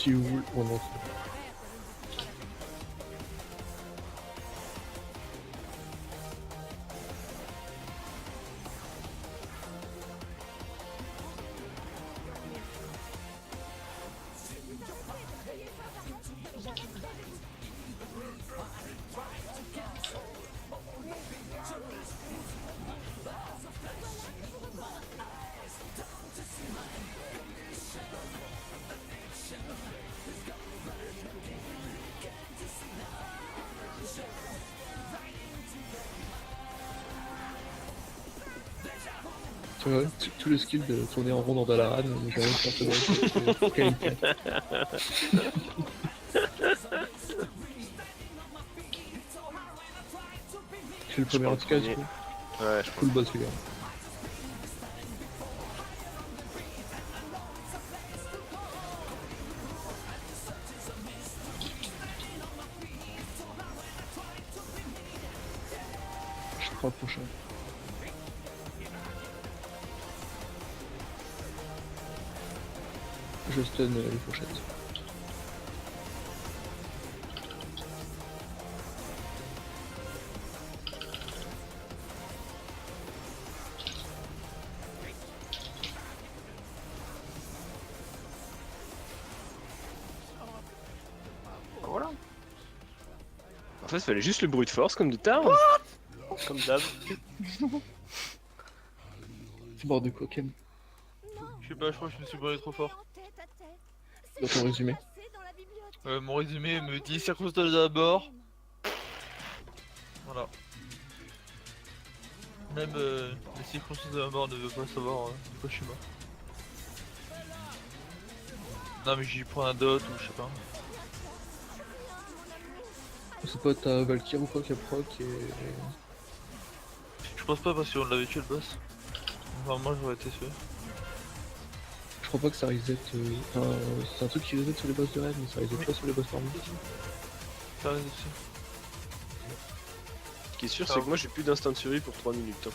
Si vous voulez. Oh non, tu vois, tout le skill de tourner en rond dans Dalaran, j'ai rien faire ça qualité. Je suis le premier anti-cas du coup. Ouais, je Cool boss celui-là. Je crois prochain. Je stun les fourchettes. Voilà. En fait, il fallait juste le bruit de force comme de tard. Comme d'hab. C'est mort de quoi, Ken? Je sais pas, je crois que je me suis brûlé trop fort. Dans ton résumé. Mon résumé me dit circonstances d'abord. Voilà. Même les circonstances de la mort ne veulent pas savoir de quoi je suis mort. Non mais j'y prends un dot ou je sais pas. C'est pas ta Valkyrie ou quoi qui a proc et... Je pense pas parce qu'on l'avait tué le boss. Enfin moi j'aurais été sûr. Je crois pas que ça reset... Enfin, c'est un truc qui reset sur les boss de raid, mais ça reset pas sur les boss normaux. Ça reste dessus. Ce qui est sûr, c'est que moi j'ai plus d'instant de survie pour 3 minutes. Hein.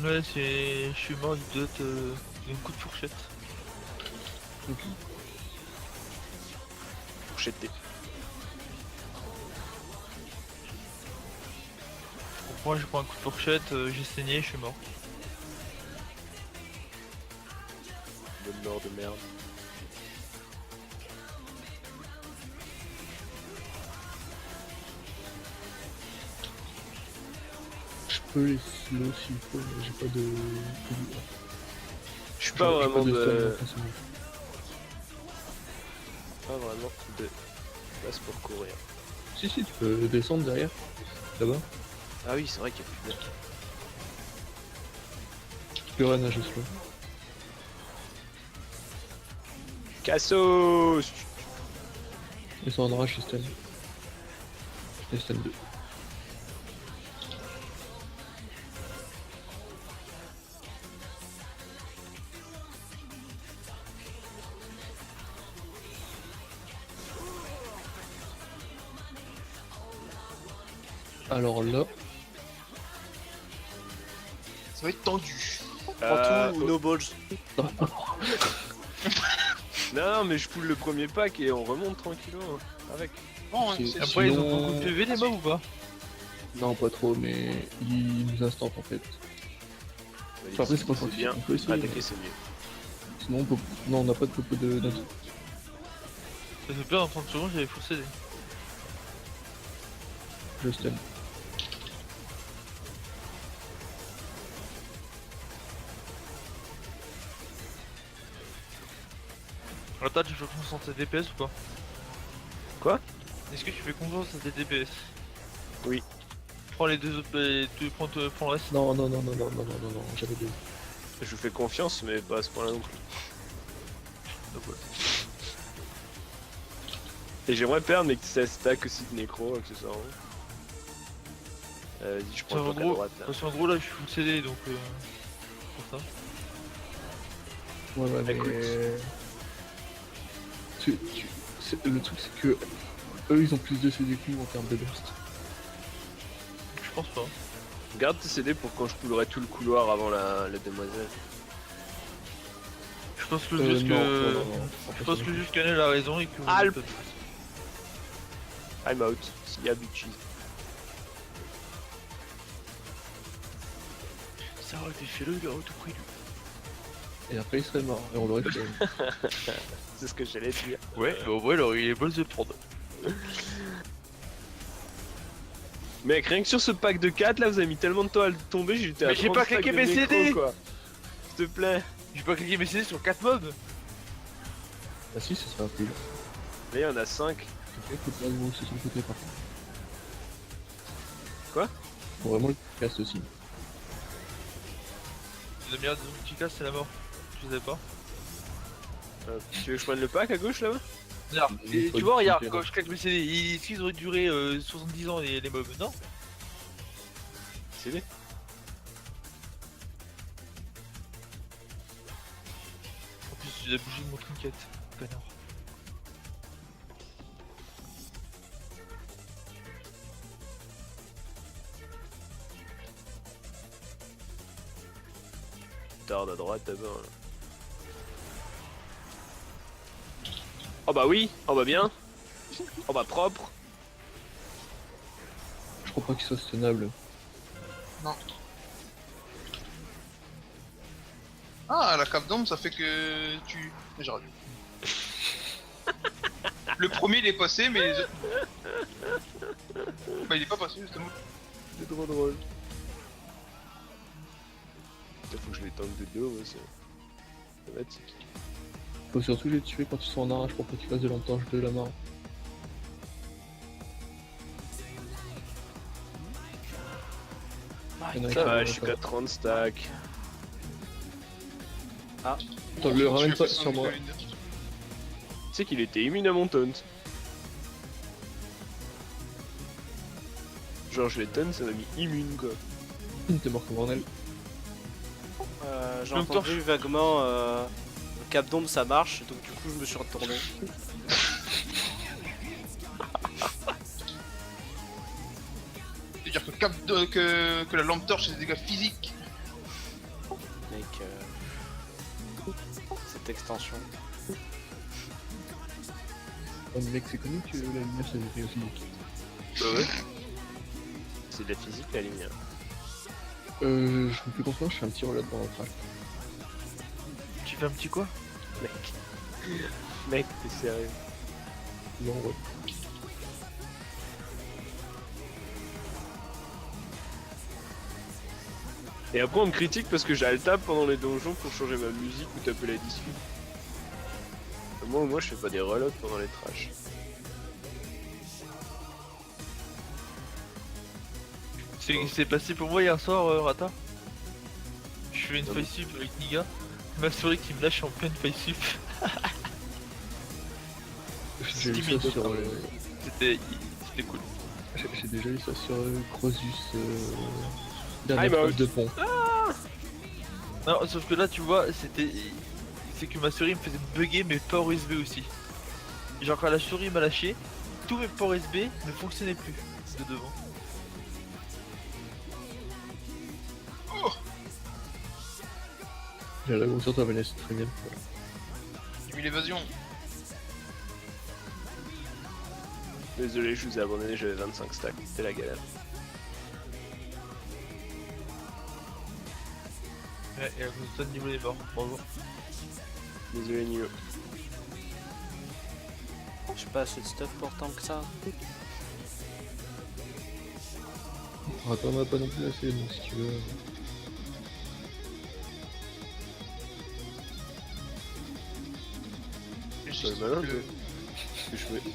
Ouais, je suis mort du dot d'un coup de fourchette. Ok. Fourchetté. Moi je prends un coup de fourchette, j'ai saigné, je suis mort. Bonne mort de merde. Je peux les slow s'il faut, mais j'ai pas de... Je suis pas vraiment de... stun, Pas vraiment de place pour courir. Si, tu peux descendre derrière, là-bas. Ah oui, c'est vrai qu'il y a plus de... Tu peux run nager slow. Cassos. Et ça en aura, je suis stun. Et stun 2. Alors là... Ça va être tendu. Prends tout ou oh. no balls. Non, mais je pull le premier pack et on remonte tranquillement hein, avec. Bon, hein, C'est- c'est- Après ils ont Sinon- beaucoup de PV les mobs ou pas? Non, pas trop, mais ils nous instantent en fait. Enfin, après, c'est pas fortifié, bien. on peut essayer. Attaquer, c'est mieux. Sinon, on peut... non, on n'a pas de popo de... Ça fait peur en 30 secondes, j'avais full CD. Je stun. Attends, tu fais confiance en tes DPS ou pas? Quoi? Est-ce que tu fais confiance à tes DPS? Oui. Prends les deux autres, tu prends le reste. Non, j'avais deux. Je vous fais confiance, mais pas à ce point-là non plus. Donc, ouais. Et j'aimerais perdre, mais que ça stack aussi de nécro, accessoirement. Vas-y, je prends le En truc à gros, droite là. parce qu'en gros là je suis full CD donc pour ça. Ouais, mais... Écoute. Le truc c'est que eux ils ont plus de CD que nous en termes de burst. Je pense pas. Garde tes CD pour quand je coulerai tout le couloir avant la demoiselle. Je pense que Non, juste que. non, non, Je pense que juste Canel a raison et que. Alp. I'm out. See ya bitches. Ça aurait été fait le gars au tout prix. Et après il serait mort et on l'aurait fait. C'est ce que j'allais dire. Ouais, mais au moins alors il est bon de prendre. Mec, rien que sur ce pack de 4 là, vous avez mis tellement de temps à le tomber, j'étais à Mais j'ai 30 pas stacks claqué de mes nécro, CD. quoi. S'il te plaît. J'ai pas cliqué mes CD sur 4 mobs. Ah si, ce serait un peu. Là, il y en a 5. Écoute, là, gros, c'est sur le côté par contre. Quoi? Faut vraiment le casse aussi. La merde de petit casse c'est la mort. Je sais pas. Tu veux que je prenne le pack à gauche là-bas? Regarde, Il et faut tu le vois, regarde, cliquer, quand là. je claque mes CD, est-ce qu'ils auraient duré 70 ans les mobs? Non. CD. En plus, j'ai bougé de mon trinket, connard. Tarde à droite d'abord là. Oh bah oui, oh bah bien, oh bah propre. Je crois pas qu'il soit tenable. Ah, la cape d'ombre, ça fait que tu... J'aurais dû. Le premier il est passé, mais les autres... Bah il est pas passé justement. C'est trop drôle. Putain, faut que je les tank de dos, ouais, c'est dramatique. Faut surtout les tuer quand ils sont en arrache pour pas qu'ils fassent de l'entorche de la main. Il y en a Ça qui va, vont je suis pas. qu'à 30 stacks. Attends, le ramène pas sur moi. Tu sais qu'il était immune à mon taunt. Genre je les taunt, ça m'a mis immune quoi. T'es mort comme Ornel. J'ai Le entendu vaguement le cap d'ombre ça marche, donc du coup je me suis retourné. C'est-à-dire que la lampe torche c'est des dégâts physiques. Mec, cette extension. Oh, mec, c'est connu que la lumière c'est des dégâts physiques. Bah ouais. C'est de la physique la lumière. Je me fais confiance, je fais un petit relais dans l'entrage. Tu fais un petit quoi? Mec. Mec, t'es sérieux? Non, ouais. Et après on me critique parce que j'ai alt-tab pendant les donjons pour changer ma musique ou taper la disque. Moi je fais pas des reloads pendant les trashs. C'est ce qui s'est passé pour moi hier soir, Rata. Je fais une Ah bon face-sup avec Niga. Il m'a assuré qu'il me lâche en pleine face-sup. J'ai vu ça sur. C'était cool. J'ai déjà eu ça sur Crosus. I'm Dernière out. phase de pont. Non, sauf que là, tu vois, c'est que ma souris me faisait bugger mes ports USB aussi. Genre, quand la souris m'a lâché, tous mes ports USB ne fonctionnaient plus de devant. J'ai la grosseur de la Vanessa, c'est très bien. J'ai mis l'évasion. Désolé, je vous ai abandonné, j'avais 25 stacks, c'était la galère. Ouais, et à cause de ça, le niveau des morts. Bonjour. Désolé Nilo. J'ai pas assez de stuff pour tant que ça. Attends, on a pas non plus assez, donc si tu veux. C'est malin, toi.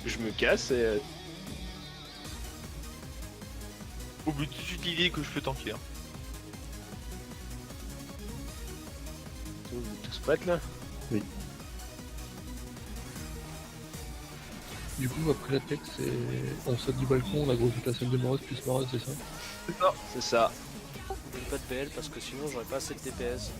Je me casse et... Au bout de suite l'idée que je peux tanker. Hein. Vous êtes tous prêtes là? Du coup, après la tech, c'est. On saute du balcon, on a gros toute la salle de Morose plus Morose, c'est ça? C'est ça. N'oublie pas de BL parce que sinon j'aurais pas assez de DPS.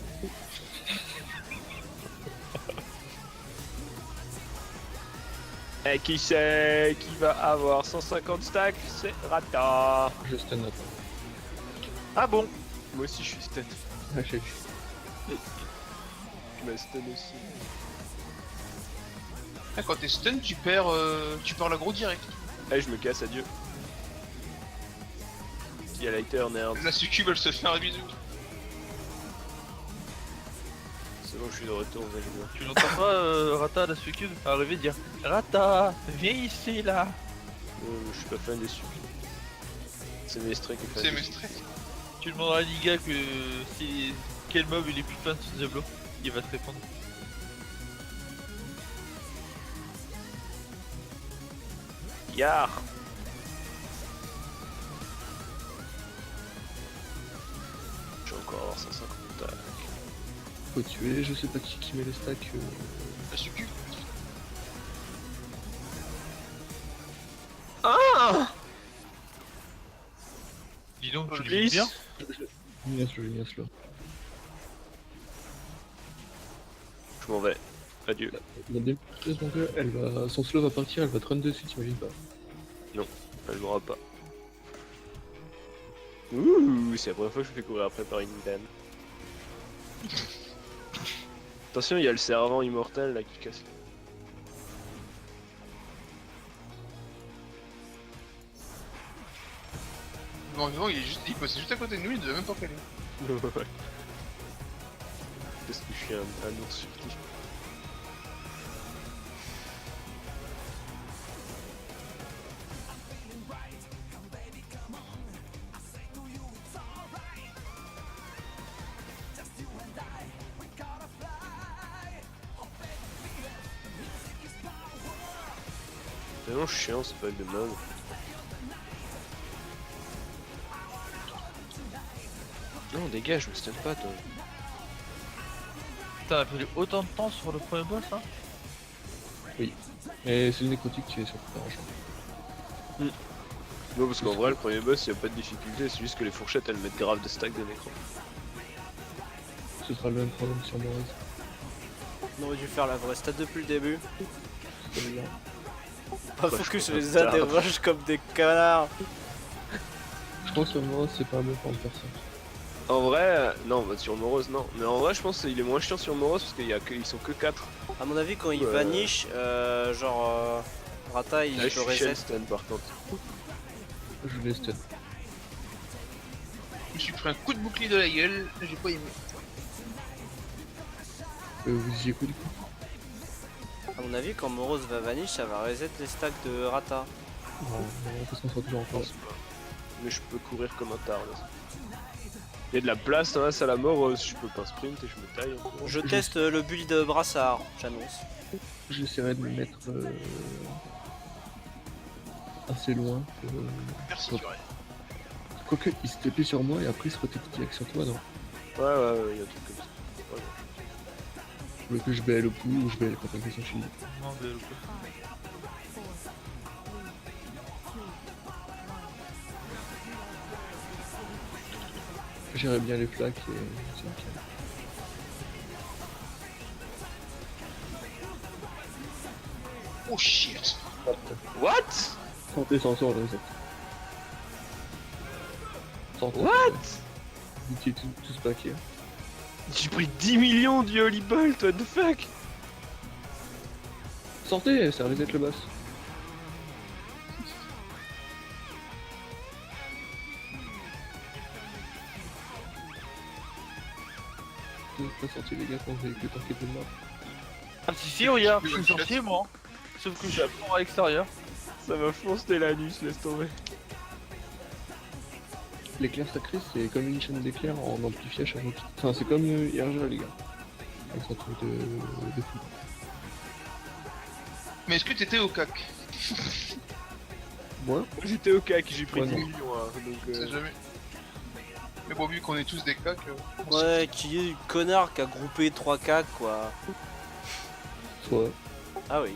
Et qui c'est qui va avoir 150 stacks? C'est Rata. Je stun attends. Ah bon? Moi aussi je suis stun. Ah, j'ai Je me stun aussi. Ah, quand t'es stun, tu perds l'aggro direct. Allez, je me casse, adieu. Il y a Lighter, nerd. La succube, elle se fait un bisou. C'est bon, je suis de retour, vous allez voir. Tu l'entends pas, Rata, la succube, arriver dire Rata, viens ici là. Je suis pas fan des succubes. C'est Mestre qui fait. C'est mes stress. Tu demanderas à Niga que si quel mob il est plus fan sur Diablo, il va te répondre. Yar. Je vais encore avoir 150 stacks. faut tuer, je sais pas qui met les stacks. La succube. Ah, Dis donc, tu le Glisse. vis bien. Ignace là. Je m'en vais. Adieu. La deuxième mon gars, son slow va partir, elle va te run dessus, t'imagines pas. Elle m'aura pas. Ouh, c'est la première fois que je me fais courir après par une dame. Attention, il y a le servant immortel là qui casse. Bon, non, il passait juste à côté de nous, il devait même pas caler. Ouais. Parce que je suis un ours furtif. C'est vraiment chiant ce pack de mode. Non, dégage, je me stun pas toi. Putain, on a perdu autant de temps sur le premier boss hein. Mais c'est le nécrotique qui est sur le argent. Non, parce qu'en vrai, le premier boss, il y a pas de difficulté, c'est juste que les fourchettes elles mettent grave de stack de nécro. Ce sera le même problème sur Maurice. On aurait dû faire la vraie stat depuis le début. Celui-là. Pas Ouais, focus je sur les comprends pas. interroges comme des connards. Je pense que Maurice c'est pas un bon point de faire ça. En vrai, non, bah, sur Moros, non. Mais en vrai, je pense qu'il est moins chiant sur Moros parce qu'ils sont que 4. À mon avis, quand il Ouais. vanish, Rata il Là, je peut suis reset. stun par contre. Je vais stun. Je me suis pris un coup de bouclier de la gueule, j'ai pas aimé. Vous y écoutez du coup. À mon avis, quand Moros va vanish, ça va reset les stacks de Rata. Non, parce qu'on sera toujours en Je place. pense pas. Mais je peux courir comme un tard là. Il y a de la place hein, ça la mort, je peux pas sprint et je me taille. en courant. Je teste le build de brassard, j'annonce. J'essaierai de me mettre assez loin. Merci, Top. Curé. Quoique, il se tapait sur moi et après il se retait direct sur toi, non? Ouais, il y a un truc comme ça. Ouais. Tu veux que je baie le pouls ou je baie quand on fait son shield? Non, mais J'irais bien les flaques et c'est nickel. Oh shit. What? Tentez sans sort, le reset. Tentez. What? Vous étiez tous paquets. J'ai pris 10 millions du Holy Bolt, what the fuck? Sortez, ça reset le boss. Vous êtes pas sortis les gars quand vous avez que tanké de mort. Ah si, regarde, je suis sorti moi. Sauf que j'ai un pont à l'extérieur. Ça m'a foncé l'anus, laisse tomber. L'éclair sacré c'est comme une chaîne d'éclairs en amplifié à chaque fois. Enfin c'est comme IRGA les gars. Avec son truc de fou. Mais est-ce que t'étais au cac? Moi J'étais au CAC, j'ai pris Ouais, 10 non. millions hein, donc On sait jamais. Mais bon, vu qu'on est tous des cacs, Ouais, qui est du connard qui a groupé 3 cacs quoi. Soit. Ah oui.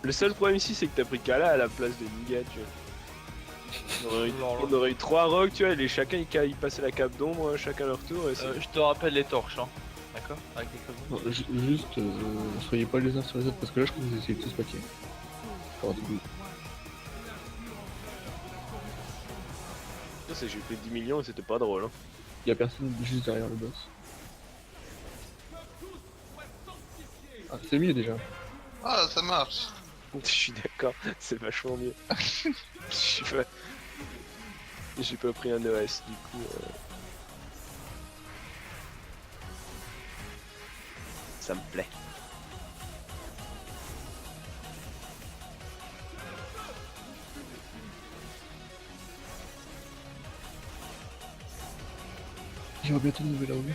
le seul problème ici c'est que t'as pris Kala à la place de Niga, tu vois. On aurait eu 3 rocs, tu vois, et chacun ils passaient la cape d'ombre, chacun leur tour et c'est... Je te rappelle les torches hein. D'accord. Avec les cabdoms. Non, juste, soyez pas les uns sur les autres parce que là je crois que vous essayez de tous paquer. Oh, tout doux. Ça, c'est j'ai fait 10 millions et c'était pas drôle. Hein. Y a personne juste derrière le boss. Ah, c'est mieux déjà. Ah, ça marche. Je suis d'accord, c'est vachement mieux. J'ai pas pris un ES du coup. Ça me plaît. J'aurai bientôt une nouvelle armée.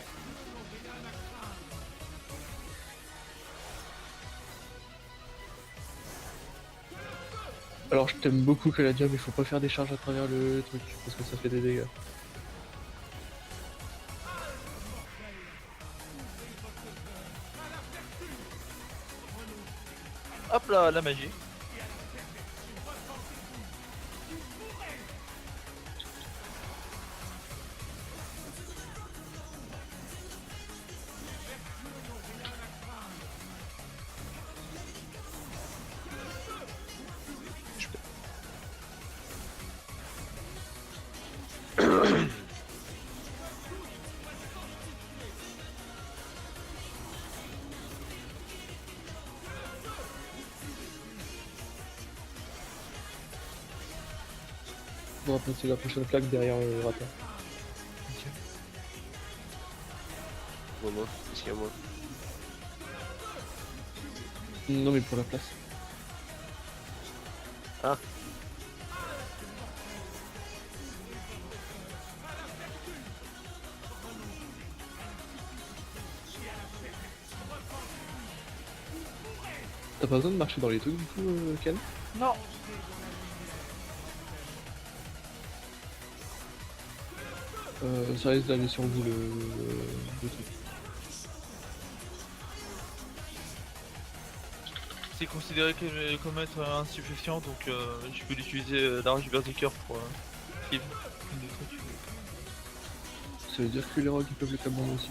Alors je t'aime beaucoup Caladium, mais faut pas faire des charges à travers le truc, parce que ça fait des dégâts. Hop là, la magie. On va passer la prochaine plaque derrière le raton. Moi, qu'est-ce qu'il y a moi? Non mais pour la place. Ah. T'as pas besoin de marcher dans les trucs du coup, Ken? Non. Ça risque d'aller sur vous le truc. C'est considéré comme être insuffisant, donc je peux l'utiliser la rage berserker pour suivre le truc. Ça veut dire que les rogues ils peuvent le cabron aussi.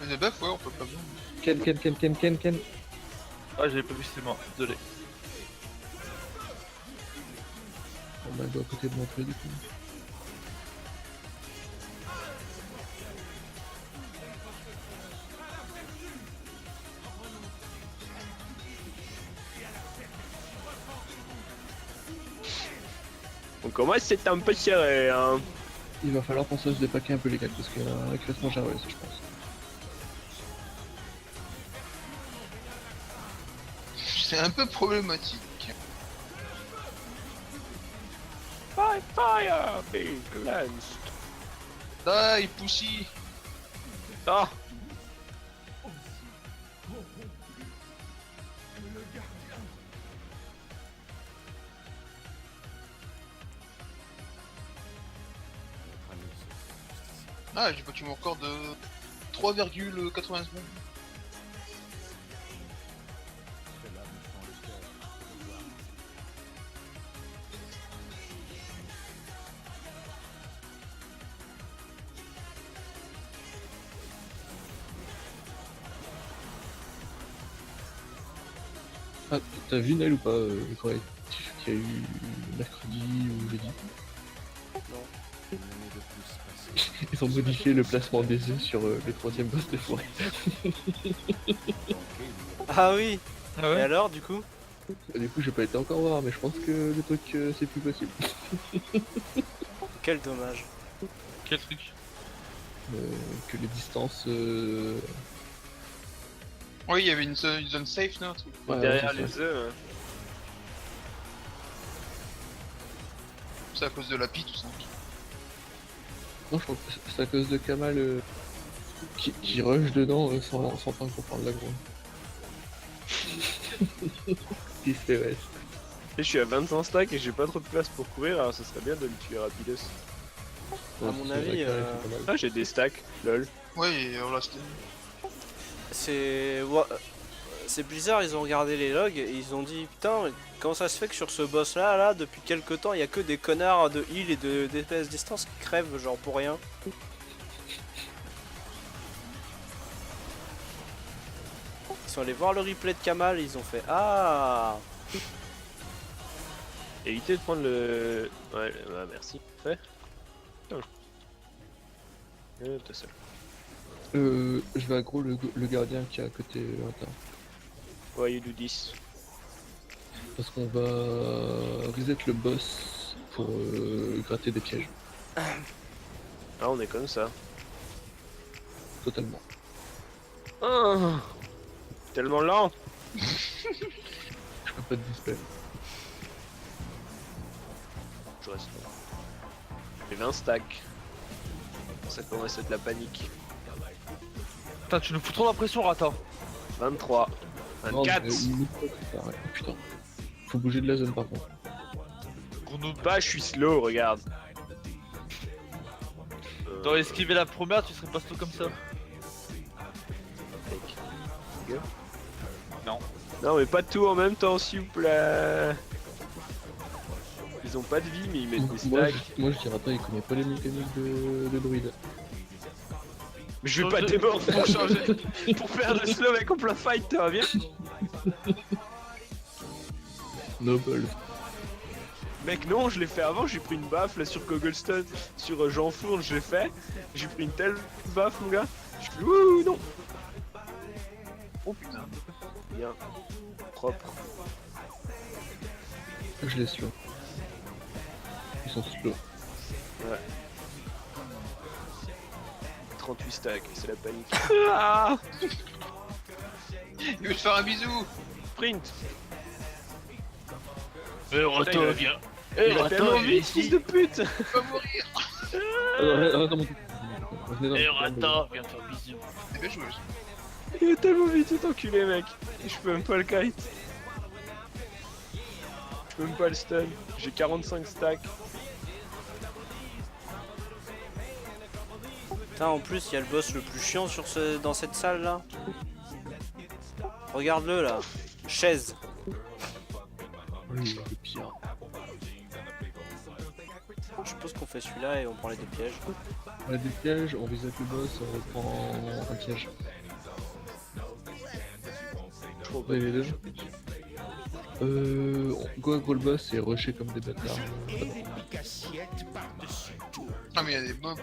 Mais les buffs, ouais, on peut pas bien. Ken. Ah, j'avais pas vu, c'est mort, désolé. On va à côté de l'entrée du coup. On commence, c'est un peu serré, hein. Il va falloir penser à se dépaquer un peu les gars, parce que avec classement j'ai réussi je pense. C'est un peu problématique. Fire, big lance. Die, pussy. Ah. Ah, j'ai battu mon record de 3,80 secondes. Ah, t'as vu Nel ou pas le correctif qu'il y a eu mercredi ou jeudi? Non. Ils ont modifié le placement des œufs sur le troisième boss de forêt. Ah oui. Ah Et ouais. alors du coup? Du coup j'ai pas été encore voir mais je pense que le truc c'est plus possible. Quel dommage. Quel truc? Que les distances... Oui, il y avait une zone safe, non, un truc. ouais, Derrière c'est ça. les œufs. C'est à cause de la pie, tout ça. Non je crois que c'est à cause de Kamal qui rush dedans sans pas comprendre la gros. Qui se fait reste. Et je suis à 25 stacks et j'ai pas trop de place pour courir, alors ça serait bien de le tuer rapidos. À mon avis, Ah, j'ai des stacks, lol. Ouais, et voilà, c'était... c'est Blizzard, ils ont regardé les logs et ils ont dit putain, comment ça se fait que sur ce boss là, depuis quelques temps, il y a que des connards de heal et de DPS distance qui crèvent genre pour rien. sont allés voir le replay de Kamal, ils ont fait ah. Évitez de prendre le... Ouais, merci. Fait. Putain. T'es seul. Je vais aggro le gardien qui est à côté interne. Ouais, you do 10. Parce qu'on va reset le boss pour gratter des pièges. Ah, on est comme ça. Totalement. Ah, tellement lent. Je peux pas te dispel. Je reste là. J'ai 20 stacks. Ça commence à être la panique. Putain, tu nous fous trop la pression, Rata. 23. 24. Ouais, putain. Faut bouger de la zone par contre. Gros noob. Bah, je suis slow, regarde. T'aurais esquivé la première, tu serais pas slow comme ça. Non. Non, mais pas tout en même temps, s'il vous plaît. Ils ont pas de vie, mais ils mettent des Moi, stacks. je dirais pas, il connaît pas les mécaniques de druide. Mais je vais pas démordre pour changer. Pour faire le slow mec en plein fight, toi, viens. Noble. Mec, non, je l'ai fait avant, j'ai pris une baffe là sur Cogglestone, sur Jean Fourne, je l'ai fait. J'ai pris une telle baffe, mon gars. Je suis ouh, non. Oh putain. Bien. Propre. Je les slow. Ils sont slow. 38 stacks, c'est la panique. Ah, Il veut te faire un bisou. sprint. Rata, viens. Il a tellement vite, fils de pute. Il va mourir. Arrête dans mon truc. Revenez dans le viens faire bisous. C'est bien joué. Il est tellement vite, cet enculé, mec. Je peux même pas le kite. Je peux même pas le stun. J'ai 45 stacks. Putain, en plus, il y a le boss le plus chiant dans cette salle là. Regarde-le là. Chaise. Oui, le pire. Je suppose qu'on fait celui-là et on prend les deux pièges. On a des pièges, on reset le boss, on reprend un piège. Je crois Vous avez les deux go aggro le boss et rusher comme des bâtards. Ah mais il y a des mobs.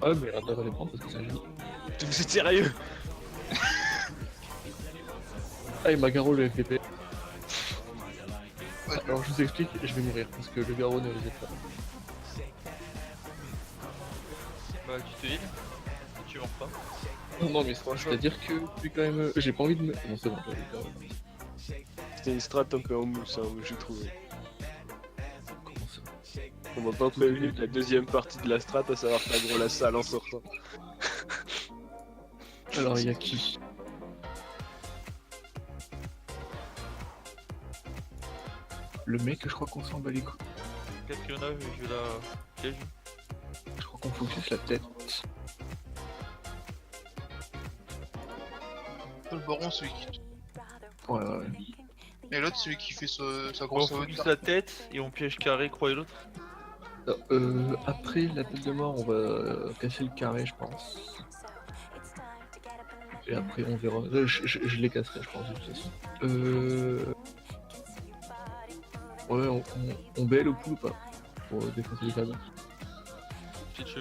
Ah mais Rata va les prendre parce que c'est un génie. Vous êtes sérieux? Ah il m'a garrot le FDP. Ouais. Alors je vous explique, je vais mourir parce que le garrot ne reset pas. Bah, tu te heal. Tu meurs pas. Non mais c'est-à-dire que puis quand même j'ai pas envie de me... Bon c'est bon, j'ai le garrot. C'était une strat un peu en mousse, hein, j'ai trouvé. Comment ça? On m'a pas prévenu de la deuxième partie de la strat, à savoir faire gros la salle en sortant. Alors il y a qui? Le mec je crois qu'on s'en bat les couilles. Catriona, je vais la piège. Je crois qu'on focus la tête. Le baron, celui qui. Ouais ouais. Et l'autre, celui qui fait sa On grosse focus haute. la tête et on piège carré, croix et l'autre. Après la tête de mort, on va casser le carré, je pense. Et après, on verra. Je les casserai, je pense, de toute façon. Ouais, on baie le coup ou pas? Pour défoncer les carrés. Si tu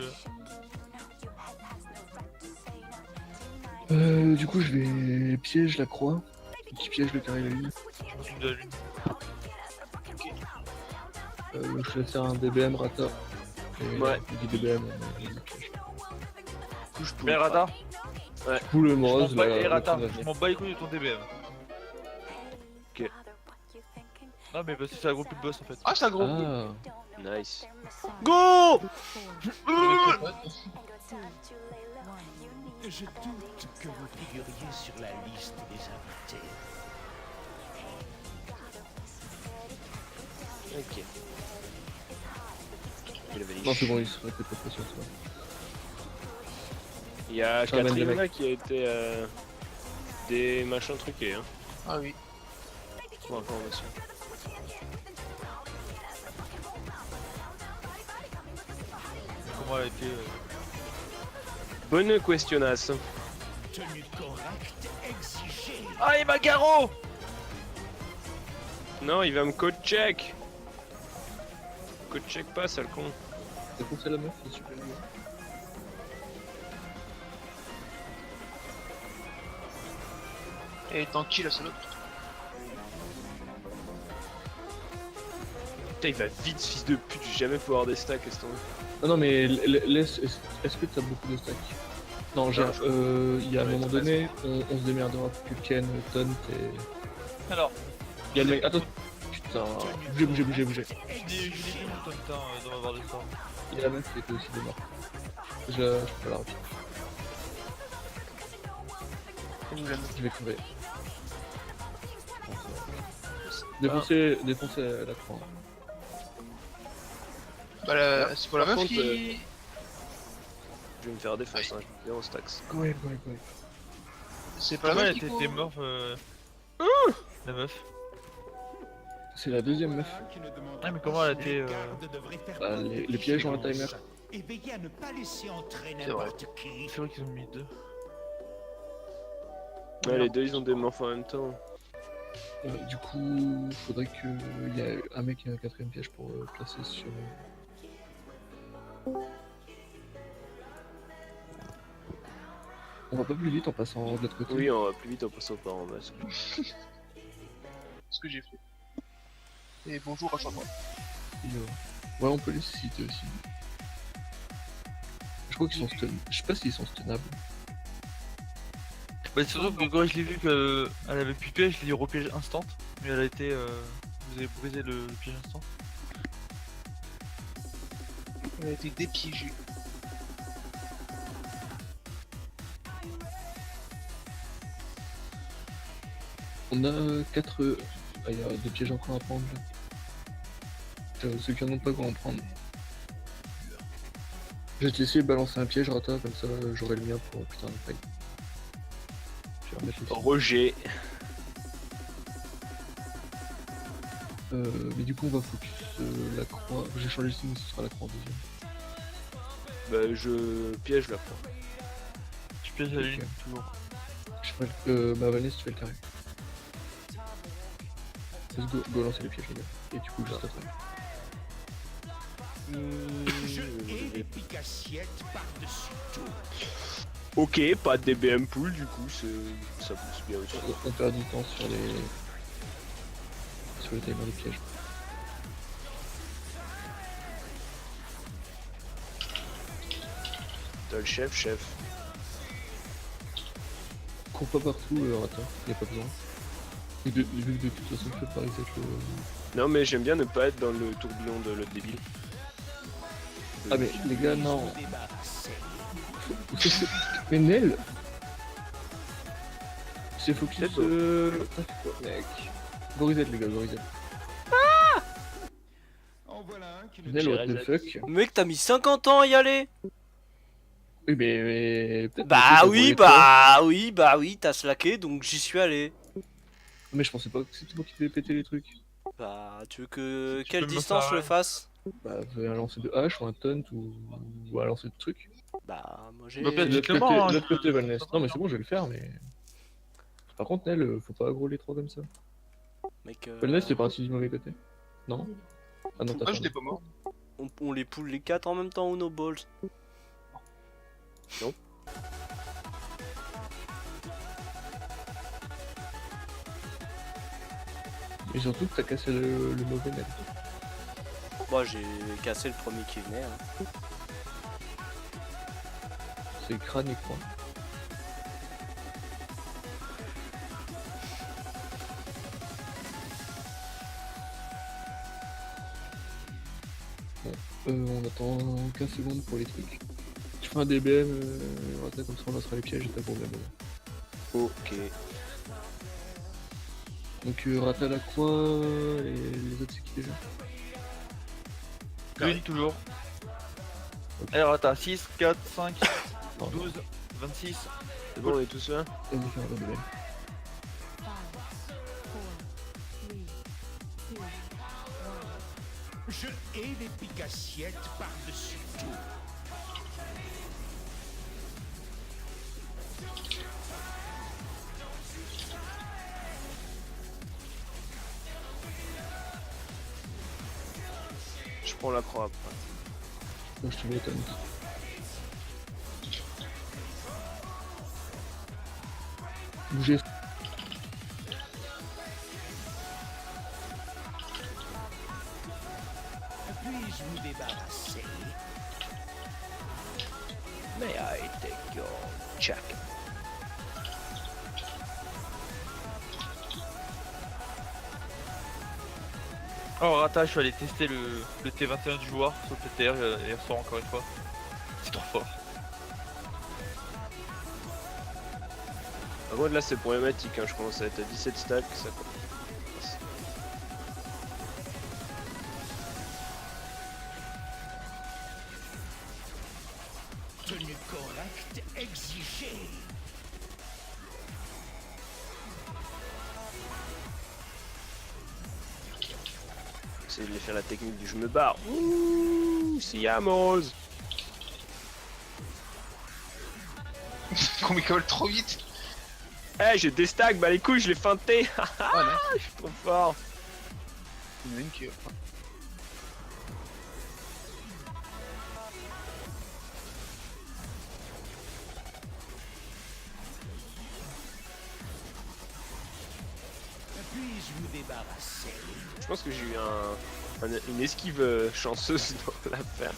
veux. Du coup, je vais piège la croix. Qui piège le carré et la lune. Je m'occupe de la lune. Je vais faire un DBM Rata. Et Ouais. Du DBM, on piège. Couche pour Mais Rata, Du coup, le je m'en Moroz, bats, là. et Rata, là, je m'en bats les couilles de ton DBM. Ok. Non mais parce que c'est un gros plus de boss en fait. Ah, c'est un gros. Ah, Nice. Go! Je doute que vous figuriez sur la liste des invités. Ok. Il avait non, c'est bon, il se fait pas pression, ça. Il y a Ça ramène des Catriona qui a été des machins truqués, hein. Ah oui. Pour information. Comment elle a été. Bonne questionnasse. tenue correcte exigée. Ah, il m'a garrot. Non, il va me code check. Code check pas, sale con. T'as foncé la meuf, c'est super bien. Et tranquille, c'est l'autre. Putain, il va vite, ce fils de pute. J'ai jamais pu avoir des stacks, est-ce que Non, non, mais laisse. Est-ce que t'as beaucoup de stacks? Non, j'ai. Il y a un moment donné, on se démerdera pour que Ken, Taunt et. Alors, Il y a le mec. Attends. Putain. Bougez. je l'ai vu mon temps dans ma barre de sang. Il y a la meuf qui était aussi démarre. Je peux la refaire. Je vais crever. Défoncer la croix. Bah, c'est pas la Par meuf contre, qui. je vais me faire défoncer, hein, je vais bien en stacks. Ouais. C'est pas la Ouais, meuf qui. t'es mort. La meuf. C'est la deuxième meuf. Ah, mais comment elle a été. Bah, les pièges ont un timer. Et veillez à ne pas laisser entrer C'est vrai. n'importe qui. C'est vrai qu'ils ont mis deux. Ouais, les deux ils ont des morphs en même temps. Du coup, faudrait qu'il y ait un mec qui ait un quatrième piège pour placer sur. On va pas plus vite en passant de l'autre côté. Oui, on va plus vite en passant par en masque. Ce que j'ai fait. Et bonjour à chaque fois. Et, ouais, on peut les citer aussi. Je crois qu'ils sont stun. Je sais pas s'ils sont stunables. Bah, surtout que quand je l'ai vu qu'elle avait plus de piège, je l'ai repiège instant. Mais elle a été. Vous avez brisé le piège instant. Elle a été dépiégée. On a 4. Ah, il y a des pièges encore à prendre là. Ceux qui en ont pas vont en prendre. Je vais te laisser balancer un piège, Rata, comme ça j'aurai le mien pour putain de fight. Je vais remettre les Roger. mais du coup on va focus la croix. J'ai changé le signe, ce sera la croix en deuxième. Bah, je piège la croix. Je piège la Ok. ligne, toujours. Je ferai bah Vanessa, tu fais le carré. Let's go lancer les pièges les gars. Et du coup juste après. Je hais les picassiettes par-dessus tout. Ok, pas de DBM pool du coup, ça pousse bien aussi. On perd du temps sur les timers des pièges. T'as le chef. Cours pas partout, Rata, y'a pas besoin. Et vu que de toute façon je peux pas reset le. Non mais j'aime bien ne pas être dans le tourbillon de l'autre débile. Ah mais les gars non. Débarrasser. Mais Nel c'est focus C'est beau. t'as fait quoi mec? Go reset les gars, go reset. En voilà un qui ne Nel J'ai what the reset. fuck? Mec, t'as mis 50 ans à y aller. Oui mais peut-être Bah que oui, t'as oui, t'as slacké, donc j'y suis allé. Mais je pensais pas que c'était moi qui devais péter les trucs. Bah, tu veux que... Tu Quelle peux me distance faire je le un- fasse? Bah un lancer de hache ou un taunt ou un lancer de truc. Bah, moi j'ai... Bah, peut-être- De l'autre clairement, côté, hein, de l'autre je- côté Valness. Non mais c'est bon je vais le faire mais. Par contre Nel, faut pas aggro les trois comme ça. Mec, Valness t'es parti du mauvais côté. Non? Ah non t'as Ah, pas. j'étais pas mort. on les poule les 4 en même temps ou nos balls? Et surtout que t'as cassé le mauvais Nel. Moi j'ai cassé le premier qui venait. Hein. C'est crâne et croix. Bon, on attend 15 secondes pour les trucs. Tu feras un DBM, comme ça on lancera les pièges et t'as pour bien. Ok. Donc Rata la croix et les autres c'est qui déjà? Une toujours. Alors attends, 6, 4, 5, Non, 12, 26. C'est bon, on est tous là. vas-y fais un DBM. Je hais les picassiettes par-dessus tout. Je prends la croix après. Moi, je te m'étonne. Bougez. Puis-je vous débarrasser? May I take your check? Oh Rata, je suis allé tester le T21 du joueur sur le PTR hier soir encore une fois. C'est trop fort. Par contre là c'est problématique, hein. Je commence à être à 17 stacks, ça commence. Tenue correcte exigée. Essayer de les faire la technique du je me barre. Ouh, si amoureuse. Qu'on m'école trop vite. Eh, j'ai des stacks, bah les couilles, je l'ai feinté. Ah non. Je suis trop fort. Il y en a une qui... Puis-je vous débarrasser? Je pense que j'ai eu une esquive chanceuse dans l'affaire.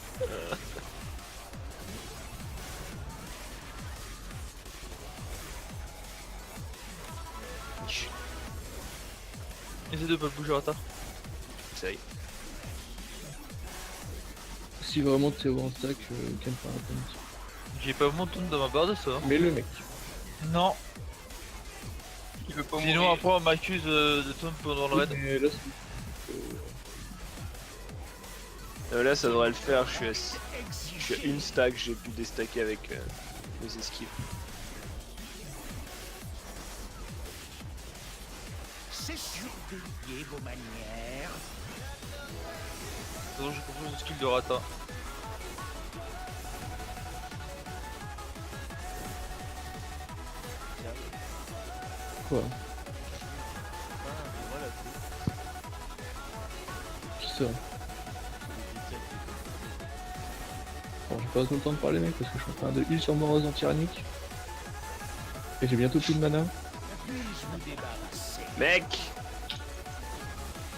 Essaye de pas bouger Rata. Ça y est. Si vraiment t'es en stack, Ken fera un point. J'ai pas vraiment tout dans ma barre de ça. Hein. Mais le mec. Non. Il veut pas Sinon mourir. après on m'accuse de tomber pendant le raid. Mais là, Là, ça devrait le faire. Je suis à une stack, j'ai pu déstacker avec mes esquives. C'est surveiller vos manières. Sinon j'ai compris le skill de Rata. quoi Qui ça Bon, j'ai pas besoin de temps de parler mec parce que je suis en train de heal sur Morose en tyrannique. Et j'ai bientôt plus de mana. Mec,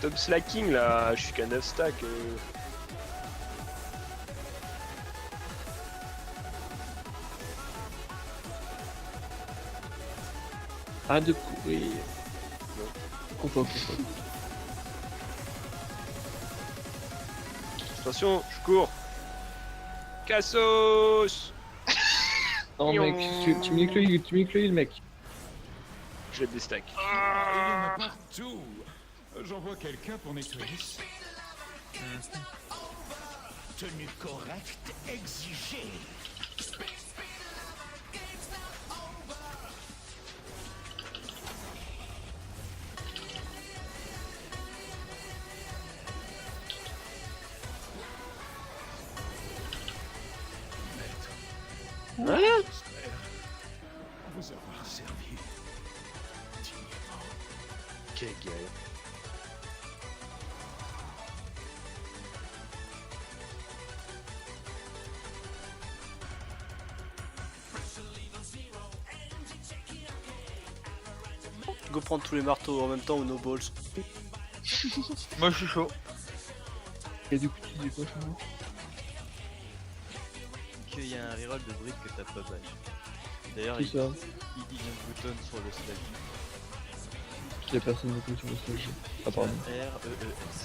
top slacking là, je suis qu'à 9 stacks. Ah de courir. Pourquoi Attention, je cours. Cassos. Non mec, tu me niques le heal mec. Je vais déstack. Il y en a partout. J'envoie quelqu'un pour nettoyer ça. Tenue correcte exigée. Vous avoir servi. Quelle gueule. Go prendre tous les marteaux en même temps ou no balls. Moi je suis chaud. Et du coup tu dis quoi ça va Qu'il y a un reroll de druide que t'as pas battu. D'ailleurs, Qui il ça vient de bouton sur le slash. Y'a personne non plus sur le stage. Ah pardon. R-E-E-S.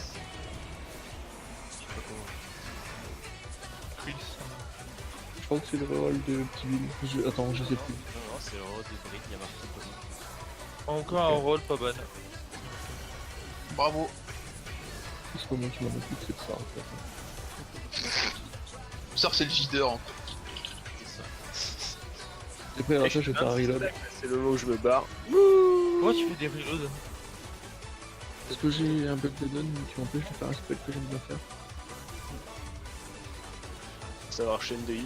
Je sais pas comment. Je crois que c'est le reroll de petit Bill. Attends, je sais plus. Non, c'est le reroll de druide, il y a marqué comment. Encore un roll pas ban. Bravo. C'est pas moi qui m'en occupe, c'est de ça en fait. Ça c'est le leader en fait. C'est ça. Après alors ça je vais faire un reload. C'est le moment où je me barre. Pourquoi tu fais des reloads? Parce que j'ai un bug de don qui m'empêche de faire un spell que j'aime bien faire. Savoir chaîne de heal.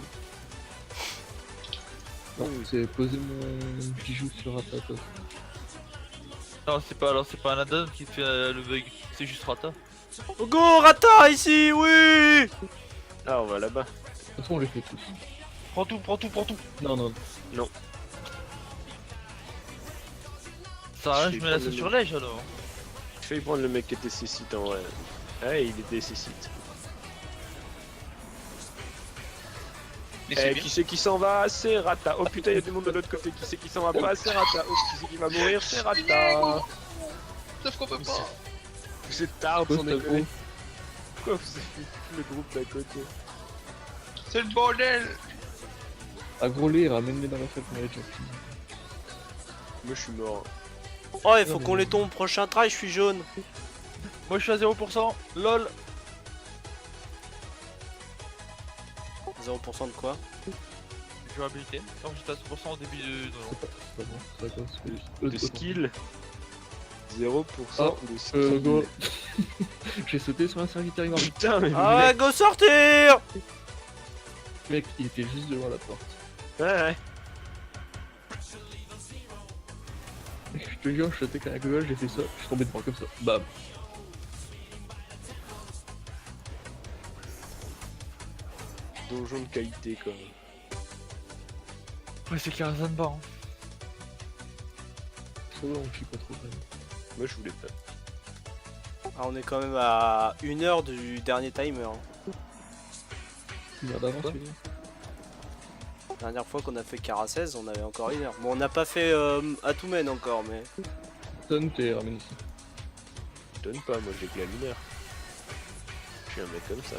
Non, c'est poser mon bijou sur Attack. Non c'est pas un addon qui te fait le bug, c'est juste Rata. Go, Rata, ici, oui. Ah, on va là-bas. De toute façon, on les fait tous. Prends tout, prends tout, prends tout. Non, non. Ça rien, Je je suis mets la pas sur l'ège alors. Je fais prendre le mec qui était cécite en vrai. Ah, il est décécite. Mais c'est Eh, bien. qui c'est qui s'en va? C'est Rata. Oh putain, il y a du monde de l'autre côté. Qui c'est qui s'en va pas? C'est Rata. Oh, qui c'est qui va mourir? C'est Rata. Sauf qu'on peut pas. Vous êtes tard, Quoi, sans c'est déconner. Pourquoi vous avez fait tout le groupe d'à côté? C'est le bordel. Agro-les, ramène-les dans la salle qu'on avait déjà fini. Moi je suis mort. Oh, il faut qu'on les tombe. Prochain try, je suis jaune. Moi je suis à 0%. LOL. 0% de quoi? Durabilité. Donc j'étais à 100% au début de. Non. C'est pas bon, c'est pas bon. parce que- De skill 0% Oh, de skill. go. J'ai sauté sur un serviteur ignorant. Putain, mais Ah ouais, go sortir. Mec, il était juste devant la porte. ouais. Je te jure, je sautais qu'à la gueule, j'ai fait ça, je suis tombé devant comme ça. Bam. Donjon de qualité quoi. Ouais, c'est clair, ça ne bat. Hein. Ça va, on chie pas trop quand même. Moi je voulais pas. Ah, on est quand même à 1 heure du dernier timer. Hein. Une heure d'avance, tu veux dire. La dernière fois qu'on a fait Cara 16, on avait encore 1 heure. Bon, on n'a pas fait Atumen encore, mais. Ton, t'es ramené ici. Je donne pas, moi j'ai que la lumière. Je suis un mec comme ça.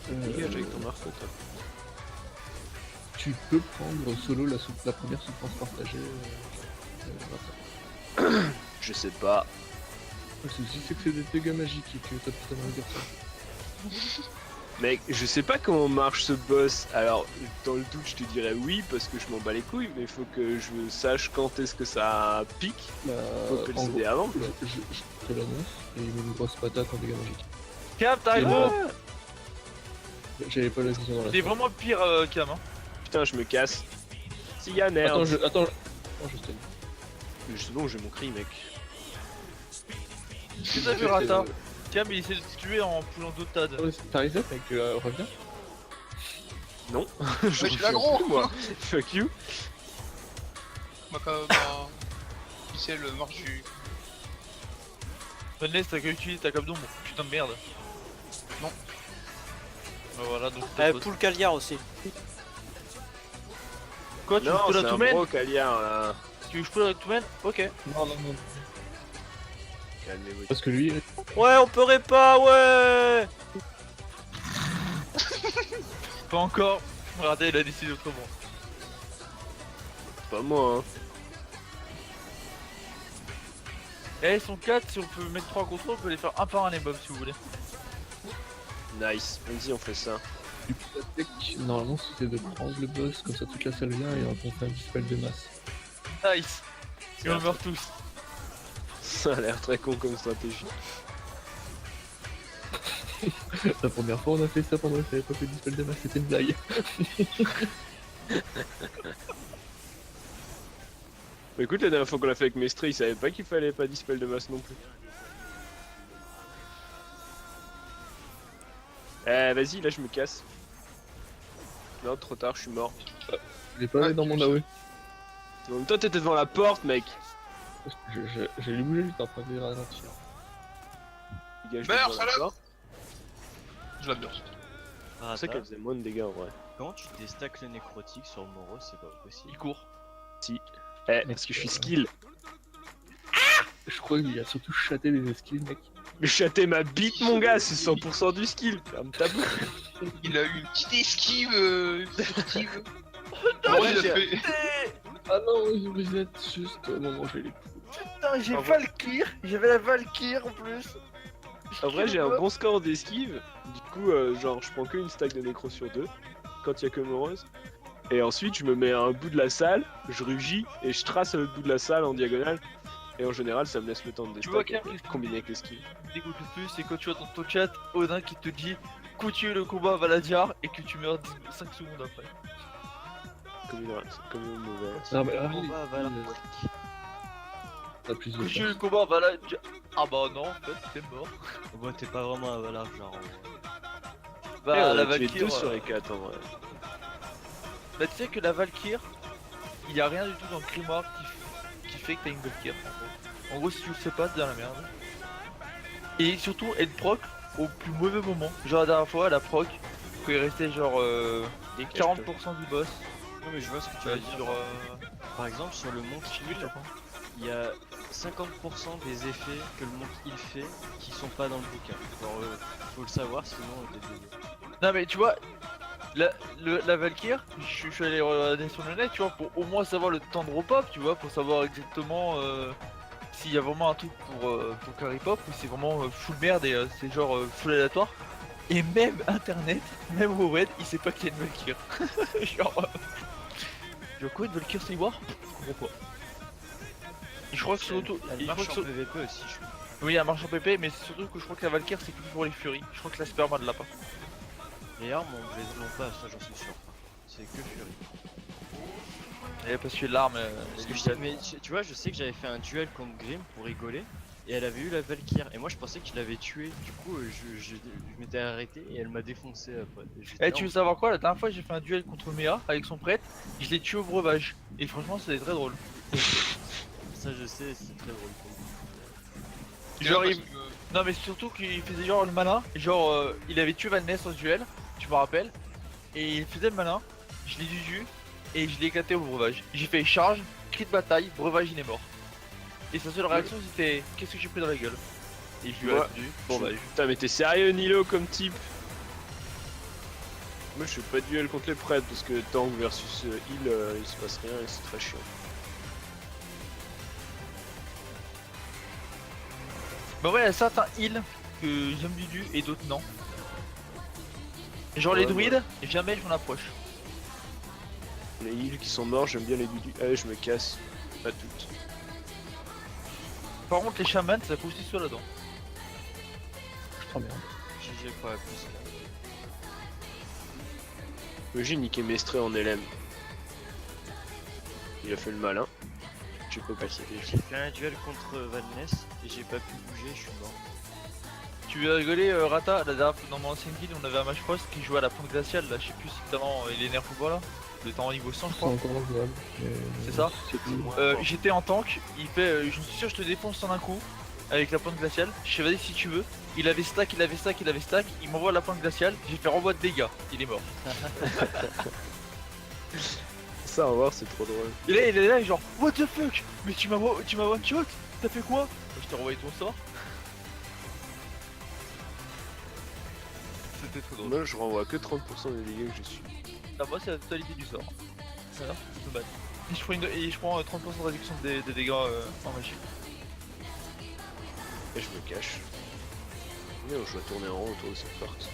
Dégage avec ton marteau toi. Tu peux prendre solo la première souffrance partagée. Voilà. Je sais pas. Le souci, c'est que c'est des dégâts magiques et que t'as putain de dire ça. Mec, je sais pas comment marche ce boss. Alors, dans le doute, je te dirais oui parce que je m'en bats les couilles, mais il faut que je sache quand est-ce que ça pique. Faut que le en CD gros, avant. je te l'annonce et il met une grosse patate en dégâts magiques. Cam, t'arrives Ah. pas. J'avais pas la vision dans la T'es salle. vraiment pire, Cam. Hein. Putain, je me casse. Si y'a merde. Attends, je te dis. Mais sinon, j'ai mon cri, mec. Qu'est-ce que t'as vu, Rata? Cam, il essaie de te tuer en poulant d'autres tas. T'as reset, mec, reviens. Non. Ouais, je suis là gros. moi. Fuck you. Ma ficelle marche du. Vanessa, t'as qu'à utiliser ta cape d'ombre. Putain de merde. Non. Bah voilà, donc Eh, Poul Cagliar aussi. Quoi, tu veux Non, que je c'est pull un la Toumen? bro Caliar là. Tu veux que je pull la Toumen? Ok. Non. Calmez-vous. Parce que lui, Ouais, on peut pas, ouais. Pas encore. Regardez, il a décidé autrement. Pas moi, hein. Eh, ils sont 4, si on peut mettre 3 contre eux, on peut les faire un par un les mobs si vous voulez. Nice. Vas-y, on fait ça. normalement, c'était de prendre le boss, comme ça toute la salle vient et on fait un dispel de masse. Nice. Et on meurt tous. Ça a l'air très con comme stratégie. La première fois, on a fait ça pendant que j'avais pas fait de dispel de masse, c'était une blague. Bah écoute, la dernière fois qu'on l'a fait avec Mestre, il savait pas qu'il fallait pas dispel de masse non plus. Eh, vas-y, là je me casse. Non, trop tard, je suis mort. Je l'ai pas allé dans mon AOE. En même temps, t'étais devant la porte, mec. J'ai lu bouger, j'étais en train de ralentir. Dégage Meurs, devant la salope. porte. Je l'adore. Ah, C'est ça qu'elle faisait moins de dégâts en vrai. Comment tu déstacks le nécrotique sur Moros, c'est pas possible. Il court. Si. Eh, parce que je suis skill. Je crois qu'il a surtout chaté les skills, mec. Mais châter ma bite, mon gars, c'est 100% du skill. Ferme ta bouche. Il a eu une petite esquive furtive. Non, Ouais, il a j'ai- fait- Ah non, vous êtes juste au moment où j'ai les coups. Putain, j'ai En vrai- Valkyr. J'avais la Valkyr en plus. En vrai, j'ai un bon score d'esquive. Du coup, genre, je prends qu'une stack de nécro sur 2 quand il y a que Morose. Et ensuite, je me mets à un bout de la salle, je rugis et je trace à l'autre bout de la salle en diagonale. Et en général, ça me laisse le temps de Tu vois, déstack Cam, combiner avec l'esquive. Dégoûte le plus, c'est quand tu vois dans ton chat Odin qui te dit continuez le combat à Valadiar et que tu meurs 5 secondes après. Comme une mauvaise. Non, mais On va à Valak. T'as plus de Quand j'ai eu chance. le combat, bah là, ah bah non, en fait, t'es mort. Bon, t'es pas vraiment un Valar, genre. Bah, Eh, on la a tué Valkyrie. 2 sur les 4 en vrai. Bah, tu sais que la Valkyrie, il y a rien du tout dans le grimoire qui fait que t'as une Valkyrie. En gros, si tu le sais pas, t'es dans la merde. Et surtout, elle proc au plus mauvais moment. Genre la dernière fois, la proc, quand il restait genre 40% du boss. Non, mais je vois ce que tu veux dire. Sur. Par exemple, sur le Monk Hill, il y a 50% des effets que le Monk Hill fait qui sont pas dans le bouquin. Genre, faut le savoir, sinon t'es désolé. Non, mais tu vois, la Valkyrie, je suis allé regarder sur le net, tu vois, pour au moins savoir le temps de repop, tu vois, pour savoir exactement s'il y a vraiment un truc pour carry pop ou c'est vraiment full merde et c'est genre full aléatoire. Et même internet, même au web, il sait pas qu'il y a une Valkyrie. Genre. Genre quoi, une Valkyrie c'est voir? Je comprends pas. Et je crois que c'est surtout. Elle je crois marche que en c'est- PVP aussi, je crois. Oui, elle marche en PP, mais c'est surtout que je crois que la Valkyrie c'est que pour les Furies. Je crois que la Sperma ne l'a pas. Les armes, on les l'ont pas, ça j'en suis sûr. C'est que Fury. Elle a pas suivi l'arme. Parce que mais tu vois, je sais que j'avais fait un duel contre Grim pour rigoler. Et elle avait eu la Valkyrie. Et moi je pensais que je l'avais tuée. Du coup, je m'étais arrêté et elle m'a défoncé après. Et j'étais Eh, là, tu veux savoir quoi? La dernière fois j'ai fait un duel contre Méa avec son prêtre, je l'ai tué au breuvage. Et franchement c'était très drôle. Ça je sais, c'est très drôle. Genre Parce il... que- Non mais surtout qu'il faisait genre le malin, genre il avait tué Valness en duel, tu me rappelles. Et il faisait le malin, je l'ai dudu et je l'ai éclaté au breuvage. J'ai fait charge, cri de bataille, breuvage il est mort. Et sa seule réaction c'était qu'est-ce que j'ai pris dans la gueule? Et je lui ai Ouais. répondu, breuvage. Putain, mais t'es sérieux, Nilo, comme type? Moi, je fais pas de duel contre les prêtres parce que tank versus heal, il se passe rien et c'est très chiant. Bah ouais, il y a certains heals que j'aime dudu et d'autres non. Genre les Ouais, druides, jamais je m'en approche. Les heals qui sont morts, j'aime bien les dudus. Allez, je me casse. Pas toutes. Par contre les chamans ça pousse sur là-dedans. Oh merde. GG pour la plus. J'ai niqué Mestré en LM. Il a fait le malin. J'ai pas passé J'ai fait un duel contre Valness et j'ai pas pu bouger, je suis mort. Tu veux rigoler Rata, la dernière fois dans mon ancienne guilde on avait un match post qui jouait à la pointe glaciale là, je sais plus si le talent il est nerf ou pas là. Le talent niveau 100 je C'est crois. encore jouable. C'est ça. C'est tout. J'étais en tank, il fait je suis sûr je te défonce en un coup avec la pointe glaciale, je fais vas-y si tu veux. Il avait stack, il m'envoie la pointe glaciale, j'ai fait renvoi de dégâts, il est mort. ça, on va voir, c'est trop drôle. Et là il est là genre what the fuck, mais tu m'as one shot, t'as fait quoi? Je t'ai renvoyé ton sort. C'était trop drôle. Moi, je renvoie que 30% des dégâts que je suis. Ah, moi c'est la totalité du sort. Ça va, je me bats. Et je prends 30% de réduction des dégâts en magie. Et je me cache. Mais je dois tourner en rond autour de cette porte.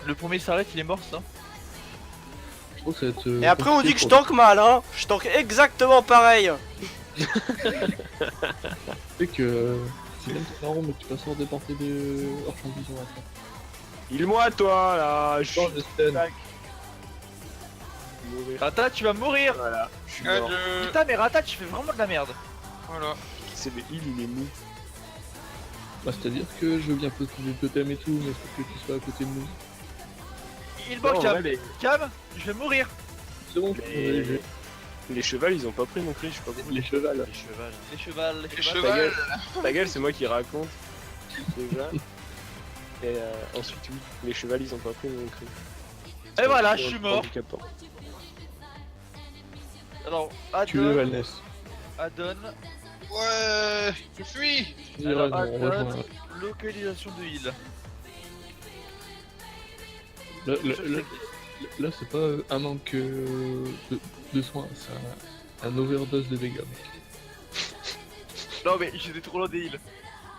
Le premier s'arrête, il est mort ça. Je trouve que ça va être, Et après on dit que je compliqué tank mal, hein. Je tank exactement pareil. pour- Tu sais que si même t'es en rond mais que tu passes hors de portée de hors champ de vision après. Heal-moi, toi, là. Je suis Change de stun. mourir. Rata, tu vas mourir. Voilà, je suis Ah, mort. Putain, mais Rata, tu fais vraiment de la merde. Voilà. C'est le heal, il est mou. Bah, c'est-à-dire que je veux bien poser des totems et tout, mais faut que tu sois à côté de nous. Il Non, manque en Cam. vrai, les... Cam, je vais mourir. C'est bon, Les- les chevals, ils ont pas pris non plus, je sais pas pourquoi. les chevals. Les chevals. Les chevals, les Les chevals. chevals. Ta gueule, c'est moi qui raconte. Déjà. Et ensuite, oui, les chevals, ils ont pas pris non plus. Et voilà, je suis mort. Handicapant. Alors, Tu veux Adon, Valness. Adon, Ouais, je fuis. Alors, on rejoint. Adon, localisation de heal. Là, c'est pas un manque de soins, c'est un overdose de dégâts, mec. Non mais j'étais trop loin des heals.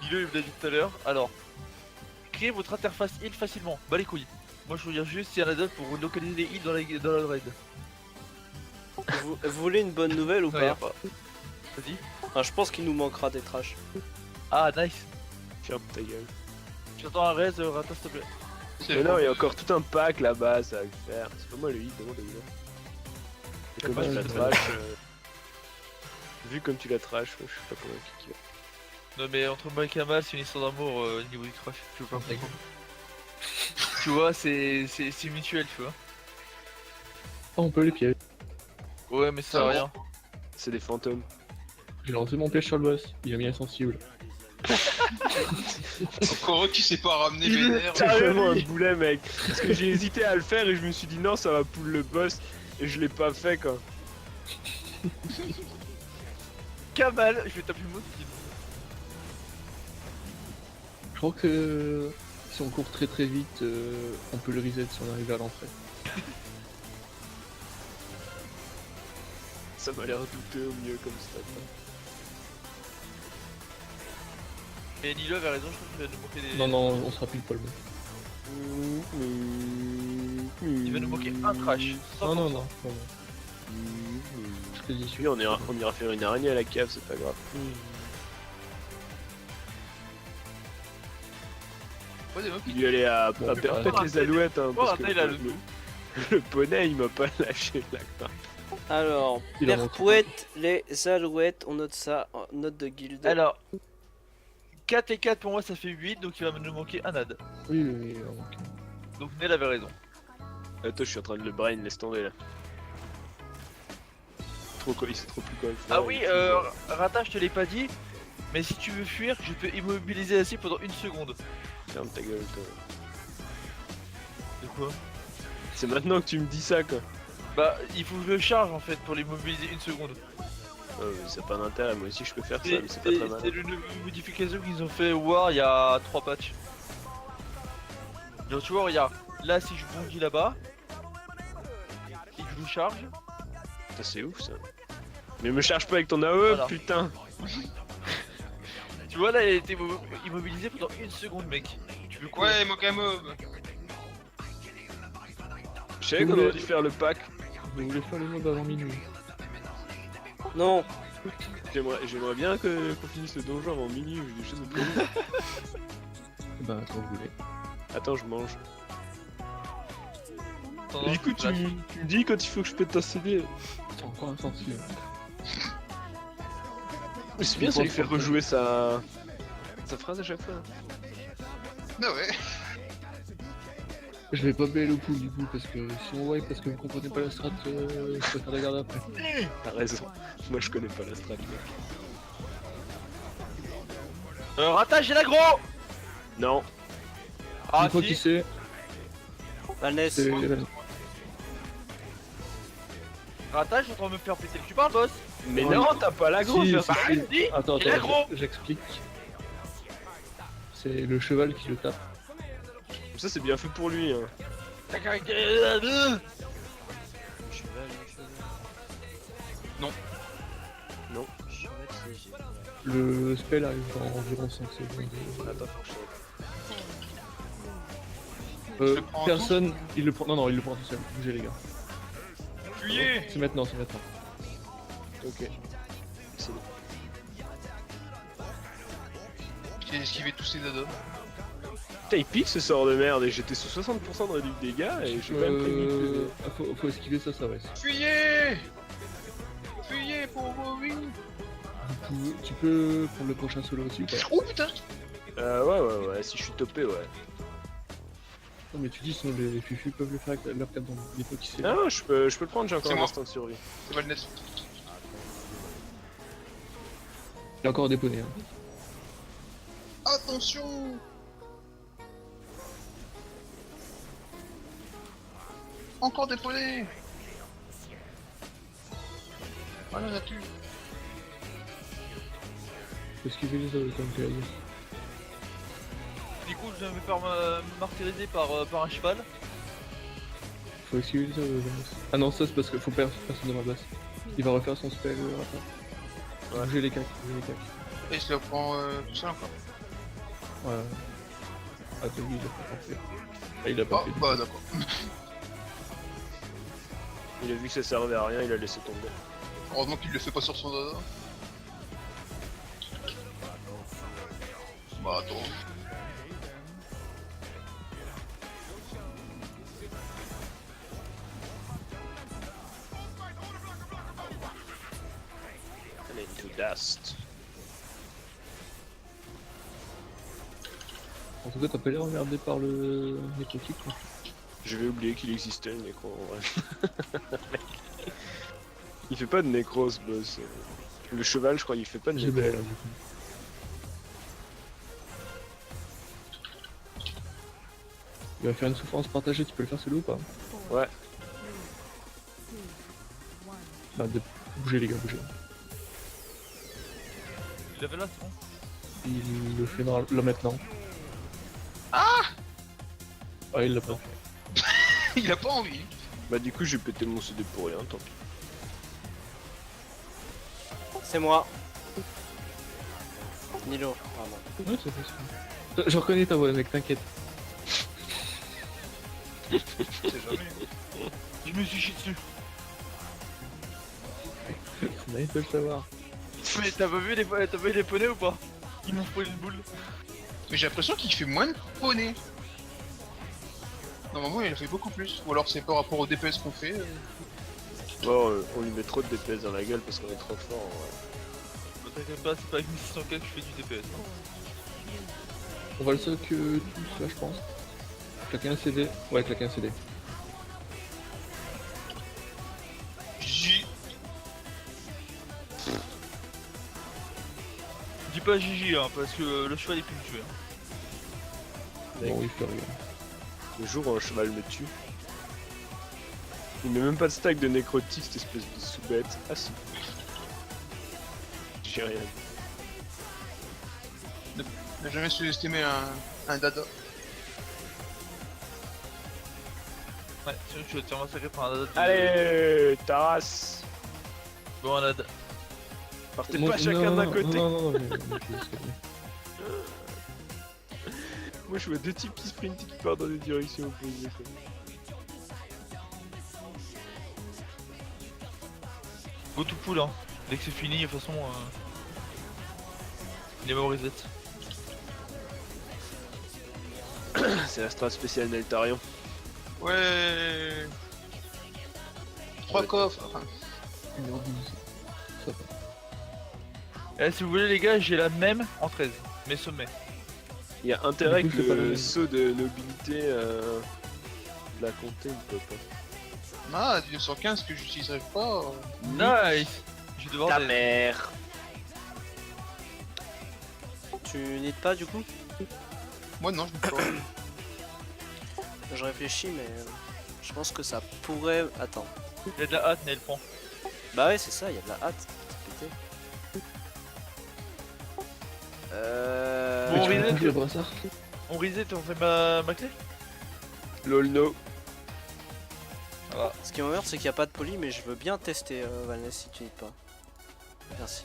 Dis-le, il me l'a dit tout à l'heure. Alors, créez votre interface heal facilement. Bah les couilles. Moi je veux dire juste s'il y en a d'autres pour localiser les heals dans la raid. Vous voulez une bonne nouvelle ou Non, y a pas? pas. Vas-y. Ah, je pense qu'il nous manquera des trash. Ah nice. Ferme ta gueule. J'attends un raise, Rata s'il te plaît. Mais non, il y a encore tout un pack là-bas, ça va le faire. C'est pas moi le hit, demande le hit. Et comme Ouais, je la ouais. trash, Vu comme tu la trash, je suis pas convaincu qu'il va. Non mais entre moi et Kamal, c'est une histoire d'amour niveau du trash, tu veux pas comprendre. Tu vois, c'est mutuel, tu vois. Oh, on peut les pièges. Ouais, mais ça sert à rien. C'est des fantômes. J'ai lancé mon piège sur le boss, il a mis insensible. Encore eux qui s'est pas ramené vénère. C'est vraiment un boulet, mec. Parce que j'ai hésité à le faire et je me suis dit non, ça va pull le boss. Et je l'ai pas fait, quoi. Kamal, je vais taper le mot. Je crois que si on court très très vite, on peut le reset si on arrive à l'entrée. Ça m'a l'air douteux au mieux comme ça. Mais Nilo avait raison, je trouve qu'il va nous manquer des. Non, non, on sera pile poil. Il va nous manquer un trash. Non, non, non, non, non. Je te dis, Puis on ira faire une araignée à la cave, c'est pas grave. Ouais, des mecs qui- Il lui allait à Bon, perpète les alouettes, hein, parce que il a le le poney il m'a pas lâché là. Quoi. Alors, Il a manqué. Perpouette, les alouettes, on note ça, note de guilde. Alors, 4 et 4 pour moi ça fait 8, donc il va nous manquer un ad. Oui, oui, oui, ok. Donc Nel avait raison. Attends, je suis en train de le brain, laisse tomber là. Trop quoi, il sait trop plus quoi faire. Ah oui, Rata, je te l'ai pas dit, mais si tu veux fuir, je peux immobiliser la cible pendant une seconde. Ferme ta gueule, toi. De quoi? C'est maintenant que tu me dis ça, quoi. Bah, il faut que je le charge en fait pour l'immobiliser une seconde. C'est pas d'intérêt, moi aussi je peux faire ça, C'est mais c'est pas très mal. une modification qu'ils ont fait au War il y a 3 patchs. Donc tu vois, regarde, là si je bondis là-bas, et que je le charge, Putain, c'est ouf ça. Mais me charge pas avec ton AE, Voilà. putain. tu vois là il a été immobilisé pendant une seconde mec. Tu veux quoi? Ouais, Mokamob. Je savais qu'on aurait dû faire le pack. Vous voulez faire les mobs avant minuit? Non, J'aimerais bien qu'on finisse le donjon avant minuit, j'ai des choses à prévoir. Bah, quand vous voulez. Attends, je mange. Attends, Et du coup, tu me dis quand il faut que je pète ta CD. C'est encore insensible. Mais c'est bien, ça lui fait rejouer sa phrase à chaque fois. Ah ouais. Je vais pas payer le coup du coup, parce que si on voit, parce que vous comprenez pas la strat, je préfère la garder après. T'as raison. Moi, je connais pas la strat, mec. Rata, j'ai l'agro. Non. Ah Dis-moi qui si, c'est. Vanessa. C'est... Rata, je suis en train de me faire péter le cul par le boss. Mais Ouais. non, t'as pas l'agro, Si, faire si, ça. si. Dis, Attends, il est gros. j'explique. C'est le cheval qui le tape. Ça, c'est bien fait pour lui. Hein. Le cheval, Non. Non. Cheval, c'est G. Le spell arrive dans environ 5 secondes. Attends, faut que je... le prends en Personne, il le prend. Non, non, il le prend tout seul. Bougez les gars. Fuyez. C'est maintenant, c'est maintenant. Ok. C'est bon. J'ai esquivé tous ces dados. Putain, il pique ce sort de merde et j'étais sous 60% de réduction de dégâts et j'ai pas même pris une Faut esquiver ça, ça reste. Fuyez. Fuyez pour vos wings. Tu peux prendre le prochain solo aussi ou pas? Oh putain. Ouais, si je suis topé, ouais. Non, mais tu dis sinon les fufus peuvent le faire avec leur cadran. Il faut qui c'est. Ah, je peux le prendre, j'ai encore C'est un moi. instant de survie. C'est Valness. Il est encore déponné. Hein. Attention. Encore déponé. Ah la nature. Faut esquiver les autres, comme tu l'as dit. Du coup, je vais me faire martyriser par un cheval. Faut esquiver les autres. Ah non, ça c'est parce qu'il faut perdre personne de ma base. Il va refaire son spell. Ouais. Bougez les cacs, bougez les cacs. Et il se le prend tout seul encore. Ouais. Ah, t'as vu, il a pas pensé. Ah, il a pas Ah fait. bah d'accord. Il a vu que ça servait à rien, il a laissé tomber. Heureusement qu'il le fait pas sur son dada. Bah attends. Allez, tout. Dust. En tout cas, t'as pas l'air emmerdé par le nécrotique. Quoi. J'avais oublié qu'il existait le nécro en vrai. Il fait pas de nécro ce boss. Le cheval, je crois, il fait pas de J'ai nécro. belle, du coup. Il va faire une souffrance partagée, tu peux le faire solo ou pas? Ouais. Bah, bougez les gars, bougez. Il avait là, c'est bon. Il le fait là maintenant. Ah, il l'a pas fait. Il a pas envie. Bah du coup, j'ai pété mon CD pour rien, tant pis. C'est moi. Nilo, pardon. Ouais, c'est possible. Je reconnais ta voix, mec, t'inquiète. Je me suis chié dessus. C'est nice de le savoir. Mais t'as pas vu les poneys ou pas? Ils m'ont pris une boule. Mais j'ai l'impression qu'il fait moins de poney. Normalement, il a fait beaucoup plus. Ou alors c'est par rapport au DPS qu'on fait. Bon, on lui met trop de DPS dans la gueule parce qu'on est trop fort. Ouais. Bah, t'inquiète pas, c'est pas avec 1600K que je fais du DPS. On va le seul que tous là, je pense. Claquer un CD. Ouais, claquer un CD. J. Dis pas GG hein, parce que le cheval est plus tué. Mec, Bon, il fait rien. le jour où un cheval me tue, il met même pas de stack de nécrotique, cette espèce de sous-bête. Ah si. J'ai rien. N'a jamais sous-estimé un dada. Ouais, sinon tu vas te faire massacrer par un dada. Allez, Taras. Bon, un dada. Partez Moi, pas chacun non, d'un non, côté. Non, mais s'il te plaît. Moi je vois deux types qui sprintent et qui partent dans des directions opposées. Quoi. Go to pool hein. Dès que c'est fini, de toute façon. Il est mort reset. C'est la strat spéciale Neltarion. Ouais. 3 coffres. Enfin, Numéro 12. Ça va. Eh, si vous voulez, les gars, j'ai la même en 13. Mes sommets. Il y a intérêt Du que coup, c'est pas le le même. saut de nobilité de la comté ne peut pas. ah, 1915 que j'utiliserai pas. Nice. Je vais devoir. mère. Tu nides pas du coup? Moi non, je ne peux pas. Je réfléchis, mais je pense que ça pourrait. Attends. Il y a de la hâte, mais elle prend. Bah ouais, c'est ça, il y a de la hâte. C'est pété. Bon, Tu reset. m'as confié le brassard. On reset, on fait ma clé. Lol no. Ce qui m'emmerde, c'est qu'il n'y a pas de poly, mais je veux bien tester Valness si tu nides pas. Merci.